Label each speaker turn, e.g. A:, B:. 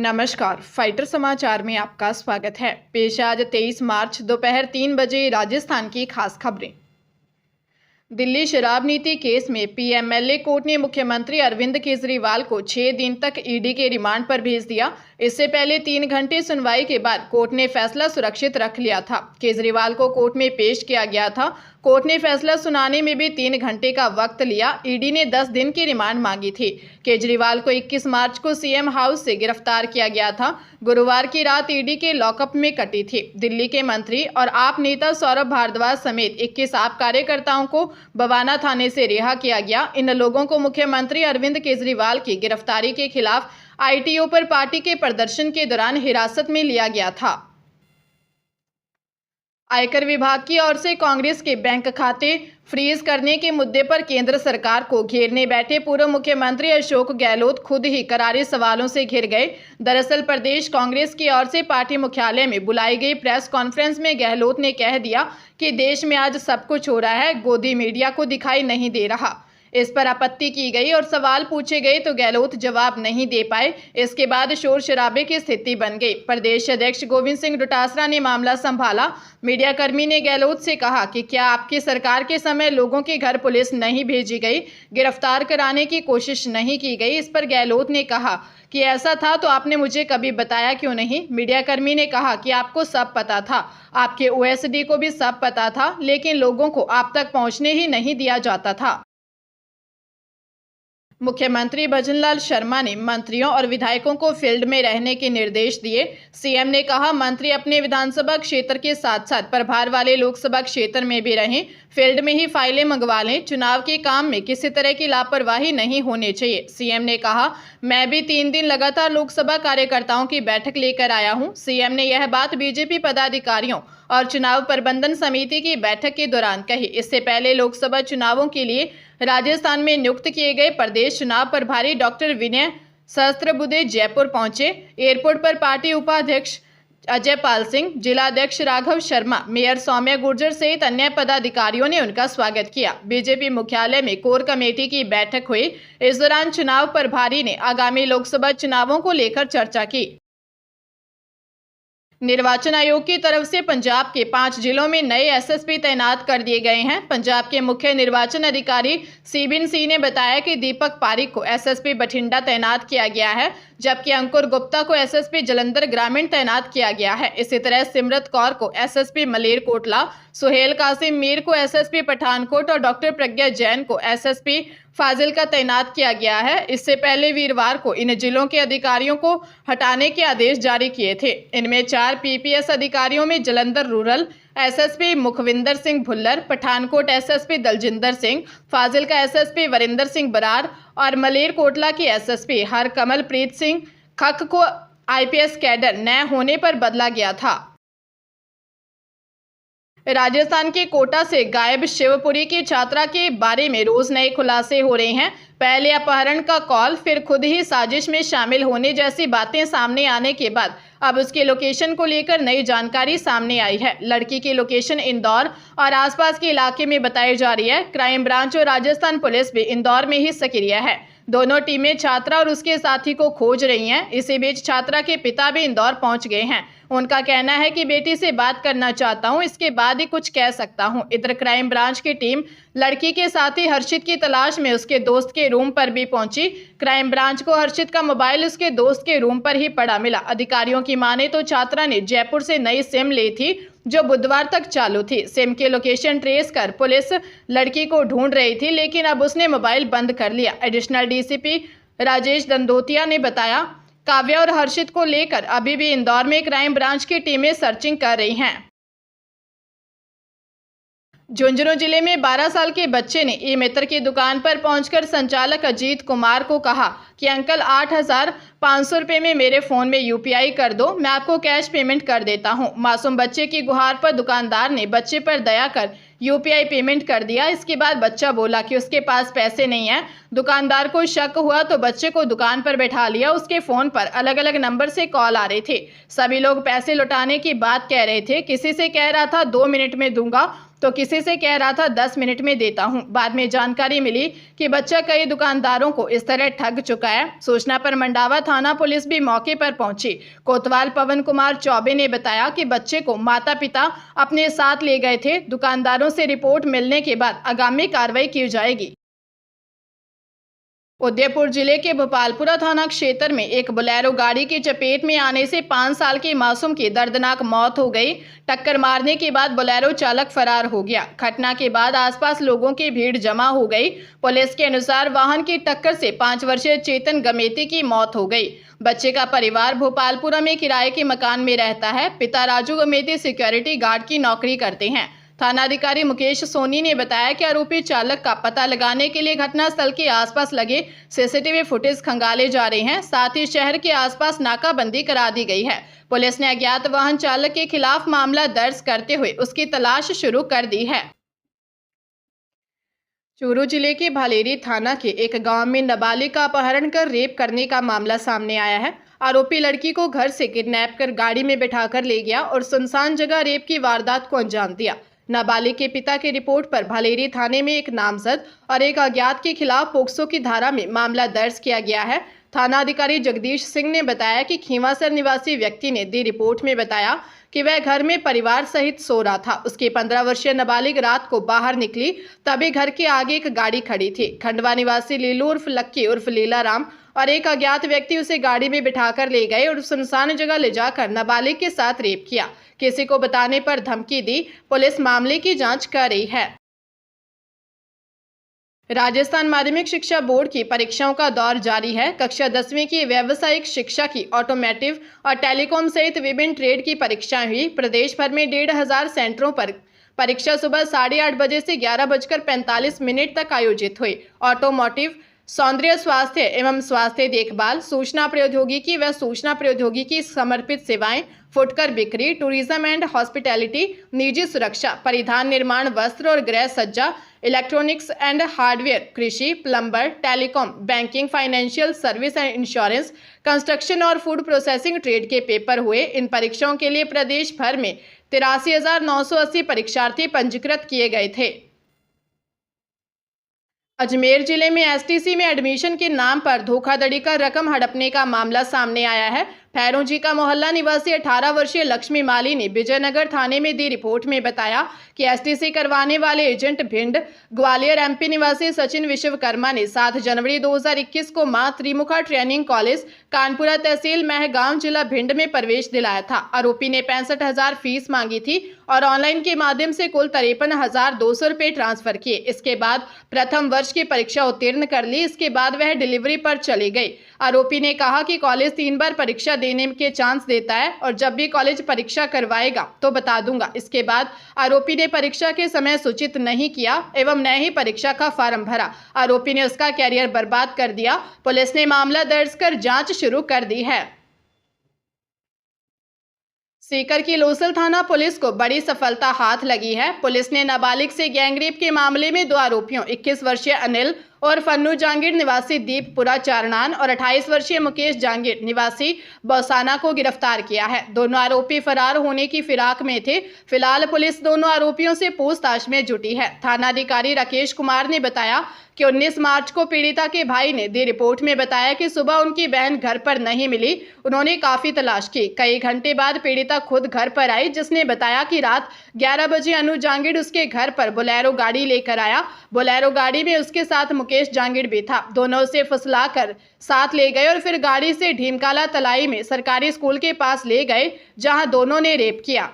A: नमस्कार, फाइटर समाचार में आपका स्वागत है। पेश आज 23 मार्च दोपहर 3 बजे राजस्थान की खास खबरें। दिल्ली शराब नीति केस में पीएमएलए कोर्ट ने मुख्यमंत्री अरविंद केजरीवाल को 6 दिन तक ईडी के रिमांड पर भेज दिया। इससे पहले 3 घंटे सुनवाई के बाद कोर्ट ने फैसला सुरक्षित रख लिया था। केजरीवाल को कोर्ट में पेश किया गया था। कोर्ट ने फैसला सुनाने में भी 3 घंटे का वक्त लिया। ईडी ने 10 दिन की रिमांड मांगी थी। केजरीवाल को 21 मार्च को सीएम हाउस से गिरफ्तार किया गया था। गुरुवार की रात ईडी के लॉकअप में कटी थी। दिल्ली के मंत्री और आप नेता सौरभ भारद्वाज समेत 21 आप कार्यकर्ताओं को बवाना थाने से रिहा किया गया। इन लोगों को मुख्यमंत्री अरविंद केजरीवाल की गिरफ्तारी के खिलाफ आईटीओ पर पार्टी के प्रदर्शन के दौरान हिरासत में लिया गया था। आयकर विभाग की ओर से कांग्रेस के बैंक खाते फ्रीज करने के मुद्दे पर केंद्र सरकार को घेरने बैठे पूर्व मुख्यमंत्री अशोक गहलोत खुद ही करारे सवालों से घिर गए। दरअसल प्रदेश कांग्रेस की ओर से पार्टी मुख्यालय में बुलाई गई प्रेस कॉन्फ्रेंस में गहलोत ने कह दिया कि देश में आज सब कुछ हो रहा है, गोदी मीडिया को दिखाई नहीं दे रहा। इस पर आपत्ति की गई और सवाल पूछे गए तो गहलोत जवाब नहीं दे पाए। इसके बाद शोर शराबे की स्थिति बन गई। प्रदेश अध्यक्ष गोविंद सिंह डोटासरा ने मामला संभाला। मीडियाकर्मी ने गहलोत से कहा कि क्या आपकी सरकार के समय लोगों के घर पुलिस नहीं भेजी गई, गिरफ्तार कराने की कोशिश नहीं की गई? इस पर गहलोत ने कहा कि ऐसा था तो आपने मुझे कभी बताया क्यों नहीं? मीडियाकर्मी ने कहा कि आपको सब पता था, आपके ओएसडी को भी सब पता था, लेकिन लोगों को आप तक पहुंचने ही नहीं दिया जाता था। मुख्यमंत्री भजनलाल शर्मा ने मंत्रियों और विधायकों को फील्ड में रहने के निर्देश दिए। सीएम ने कहा, मंत्री अपने विधानसभा क्षेत्र के साथ साथ प्रभार वाले लोकसभा क्षेत्र में भी रहें, फील्ड में ही फाइलें मंगवा लें। चुनाव के काम में किसी तरह की लापरवाही नहीं होनी चाहिए। सीएम ने कहा, मैं भी 3 दिन लगातार लोकसभा कार्यकर्ताओं की बैठक लेकर आया हूं। सीएम ने यह बात बीजेपी पदाधिकारियों और चुनाव प्रबंधन समिति की बैठक के दौरान कही। इससे पहले लोकसभा चुनावों के लिए राजस्थान में नियुक्त किए गए प्रदेश चुनाव प्रभारी डॉक्टर विनय सहस्त्रबुद्धे जयपुर पहुंचे। एयरपोर्ट पर पार्टी उपाध्यक्ष अजय पाल सिंह, जिलाध्यक्ष राघव शर्मा, मेयर सौम्या गुर्जर सहित अन्य पदाधिकारियों ने उनका स्वागत किया। बीजेपी मुख्यालय में कोर कमेटी की बैठक हुई। इस दौरान चुनाव प्रभारी ने आगामी लोकसभा चुनावों को लेकर चर्चा की। निर्वाचन आयोग की तरफ से पंजाब के 5 जिलों में नए एसएसपी तैनात कर दिए गए हैं। पंजाब के मुख्य निर्वाचन अधिकारी सीबिन सिंह ने बताया कि दीपक पारिक को एसएसपी बठिंडा तैनात किया गया है, जबकि अंकुर गुप्ता को एसएसपी जलंधर ग्रामीण तैनात किया गया है। इसी तरह सिमरत कौर को एसएसपी मलेरकोटला, सुहेल कासिम मीर को एसएसपी पठानकोट और डॉक्टर प्रज्ञा जैन को एसएसपी फाजिल्का तैनात किया गया है। इससे पहले वीरवार को इन जिलों के अधिकारियों को हटाने के आदेश जारी किए थे। इनमें 4 पीपीएस अधिकारियों में Jalandhar rural SSP Mukhwinder Singh Bhullar, Pathankot SSP Daljinder Singh, Fazilka SSP Varinder Singh Brar और मलेरकोटला की एसएसपी हरकमलप्रीत सिंह खक को आईपीएस कैडर न होने पर बदला गया था। राजस्थान के कोटा से गायब शिवपुरी की छात्रा के बारे में रोज नए खुलासे हो रहे हैं। पहले अपहरण का कॉल, फिर खुद ही साजिश में शामिल होने जैसी बातें सामने आने के बाद अब उसके लोकेशन को लेकर नई जानकारी सामने आई है। लड़की की लोकेशन इंदौर और आसपास के इलाके में बताई जा रही है। क्राइम ब्रांच और राजस्थान पुलिस भी इंदौर में ही सक्रिय है। दोनों टीमें छात्रा और उसके साथी को खोज रही हैं। इसी बीच छात्रा के पिता भी इंदौर पहुंच गए हैं। उनका कहना है कि बेटी से बात करना चाहता हूं, इसके बाद ही कुछ कह सकता हूं। इधर क्राइम ब्रांच की टीम लड़की के साथी हर्षित की तलाश में उसके दोस्त के रूम पर भी पहुंची। क्राइम ब्रांच को हर्षित का मोबाइल उसके दोस्त के रूम पर ही पड़ा मिला। अधिकारियों की माने तो छात्रा ने जयपुर से नई सिम ली थी जो बुधवार तक चालू थी। सिम के लोकेशन ट्रेस कर पुलिस लड़की को ढूंढ रही थी, लेकिन अब उसने मोबाइल बंद कर लिया। एडिशनल डीसीपी राजेश दंदोतिया ने बताया, काव्या और हर्षित को लेकर अभी भी इंदौर में क्राइम ब्रांच की टीमें सर्चिंग कर रही हैं। झुंझुनू जिले में 12 साल के बच्चे ने ई मित्र की दुकान पर पहुंचकर संचालक अजीत कुमार को कहा कि अंकल 8,500 रुपये में मेरे फ़ोन में यूपीआई कर दो, मैं आपको कैश पेमेंट कर देता हूं। मासूम बच्चे की गुहार पर दुकानदार ने बच्चे पर दया कर यूपीआई पेमेंट कर दिया। इसके बाद बच्चा बोला कि उसके पास पैसे नहीं है। दुकानदार को शक हुआ तो बच्चे को दुकान पर बैठा लिया। उसके फ़ोन पर अलग अलग नंबर से कॉल आ रहे थे। सभी लोग पैसे लौटाने की बात कह रहे थे। किसी से कह रहा था 2 मिनट में दूंगा, तो किसी से कह रहा था 10 मिनट में देता हूं। बाद में जानकारी मिली कि बच्चा कई दुकानदारों को इस तरह ठग चुका है। सूचना पर मंडावा थाना पुलिस भी मौके पर पहुंची। कोतवाल पवन कुमार चौबे ने बताया कि बच्चे को माता पिता अपने साथ ले गए थे। दुकानदारों से रिपोर्ट मिलने के बाद आगामी कार्रवाई की जाएगी। उदयपुर जिले के भोपालपुरा थाना क्षेत्र में एक बोलेरो गाड़ी की चपेट में आने से 5 साल के मासूम की दर्दनाक मौत हो गई। टक्कर मारने के बाद बोलेरो चालक फरार हो गया। घटना के बाद आसपास लोगों की भीड़ जमा हो गई। पुलिस के अनुसार वाहन की टक्कर से 5 वर्षीय चेतन गमेती की मौत हो गई। बच्चे का परिवार भोपालपुरा में किराए के मकान में रहता है। पिता राजू गमेती सिक्योरिटी गार्ड की नौकरी करते हैं। थानाधिकारी मुकेश सोनी ने बताया कि आरोपी चालक का पता लगाने के लिए घटनास्थल के आसपास लगे सीसीटीवी फुटेज खंगाले जा रहे हैं। साथ ही शहर के आसपास नाकाबंदी करा दी गई है। पुलिस ने अज्ञात वाहन चालक के खिलाफ मामला दर्ज करते हुए उसकी तलाश शुरू कर दी है। चूरू जिले के भालेरी थाना के एक गांव में नाबालिग का अपहरण कर रेप करने का मामला सामने आया है। आरोपी लड़की को घर से किडनैप कर गाड़ी में बिठाकर ले गया और सुनसान जगह रेप की वारदात को अंजाम दिया। नाबालिग के पिता की रिपोर्ट पर भालेरी थाने में एक नामजद और एक अज्ञात के खिलाफ पोक्सो की धारा में मामला दर्ज किया गया है। थानाधिकारी जगदीश सिंह ने बताया कि खींवासर निवासी व्यक्ति ने दी रिपोर्ट में बताया कि वह घर में परिवार सहित सो रहा था। उसकी 15 वर्षीय नाबालिग रात को बाहर निकली, तभी घर के आगे एक गाड़ी खड़ी थी। खंडवा निवासी लीलू उर्फ लक्की उर्फ लीला राम और एक अज्ञात व्यक्ति उसे गाड़ी में बिठाकर ले गए और सुनसान जगह ले जाकर नाबालिग के साथ रेप किया। किसी को बताने पर धमकी दी। पुलिस मामले की जांच कर रही है। राजस्थान माध्यमिक शिक्षा बोर्ड की परीक्षाओं का दौर जारी है। कक्षा 10वीं की व्यावसायिक शिक्षा की ऑटोमेटिव और टेलीकॉम सहित विभिन्न ट्रेड की परीक्षाएं हुई। प्रदेश भर में 1,500 सेंटरों पर परीक्षा सुबह 8:30 बजे से 11:45 तक आयोजित हुई। ऑटोमोटिव, सौंदर्य स्वास्थ्य एवं स्वास्थ्य देखभाल, सूचना प्रौद्योगिकी व सूचना प्रौद्योगिकी समर्पित सेवाएं, फुटकर बिक्री, टूरिज्म एंड हॉस्पिटैलिटी, निजी सुरक्षा, परिधान, निर्माण, वस्त्र और गृह सज्जा, इलेक्ट्रॉनिक्स एंड हार्डवेयर, कृषि, plumber, telecom, banking, financial service and insurance, construction और फूड प्रोसेसिंग ट्रेड के पेपर हुए। इन परीक्षाओं के लिए प्रदेश भर में 83,980 परीक्षार्थी पंजीकृत किए गए थे। अजमेर जिले में एसटीसी में एडमिशन के नाम पर धोखाधड़ी कर रकम हड़पने का मामला सामने आया है। भैरोंजी का मोहल्ला निवासी 18 वर्षीय लक्ष्मी माली ने विजयनगर थाने में दी रिपोर्ट में बताया कि एसटीसी करवाने वाले एजेंट भिंड ग्वालियर एमपी निवासी सचिन विश्वकर्मा ने 7 जनवरी 2021 को मां त्रिमुखा ट्रेनिंग कॉलेज कानपुरा तहसील महगांव जिला भिंड में प्रवेश दिलाया था। आरोपी ने 65,000 फीस मांगी थी और ऑनलाइन के माध्यम से कुल 53,200 रुपये ट्रांसफर किए। इसके बाद प्रथम वर्ष की परीक्षा उत्तीर्ण कर ली। इसके बाद वह डिलीवरी पर चली गई। आरोपी ने कहा कि कॉलेज 3 बार परीक्षा देने के चांस देता है और जब भी कॉलेज परीक्षा करवाएगा तो बता दूंगा। इसके बाद आरोपी ने परीक्षा के समय सूचित नहीं किया एवं न ही परीक्षा का फॉर्म भरा। आरोपी ने उसका कैरियर बर्बाद कर दिया। पुलिस ने मामला दर्ज कर जांच शुरू कर दी है। सीकर की लोसल थाना पुलिस को बड़ी सफलता हाथ लगी है। पुलिस ने नाबालिग से गैंगरेप के मामले में 2 आरोपियों 21 वर्षीय अनिल और फन्नू जांगीर निवासी दीपपुरा चारनान और 28 वर्षीय मुकेश जांगीर निवासी बौसाना को गिरफ्तार किया है। दोनों आरोपी फरार होने की फिराक में थे। फिलहाल पुलिस दोनों आरोपियों से पूछताछ में जुटी है। थानाधिकारी राकेश कुमार ने बताया कि 19 मार्च को पीड़िता के भाई ने दी रिपोर्ट में बताया कि सुबह उनकी बहन घर पर नहीं मिली। उन्होंने काफी तलाश की। कई घंटे बाद पीड़िता खुद घर पर आई, जिसने बताया कि रात 11 बजे अनु जांगीर उसके घर पर बोलेरो गाड़ी लेकर आया। बोलेरो गाड़ी में उसके साथ मुकेश जांगीर भी था। दोनों उसे फुसला कर साथ ले गए और फिर गाड़ी से ढीमकाला तलाई में सरकारी स्कूल के पास ले गए, जहां दोनों ने रेप किया।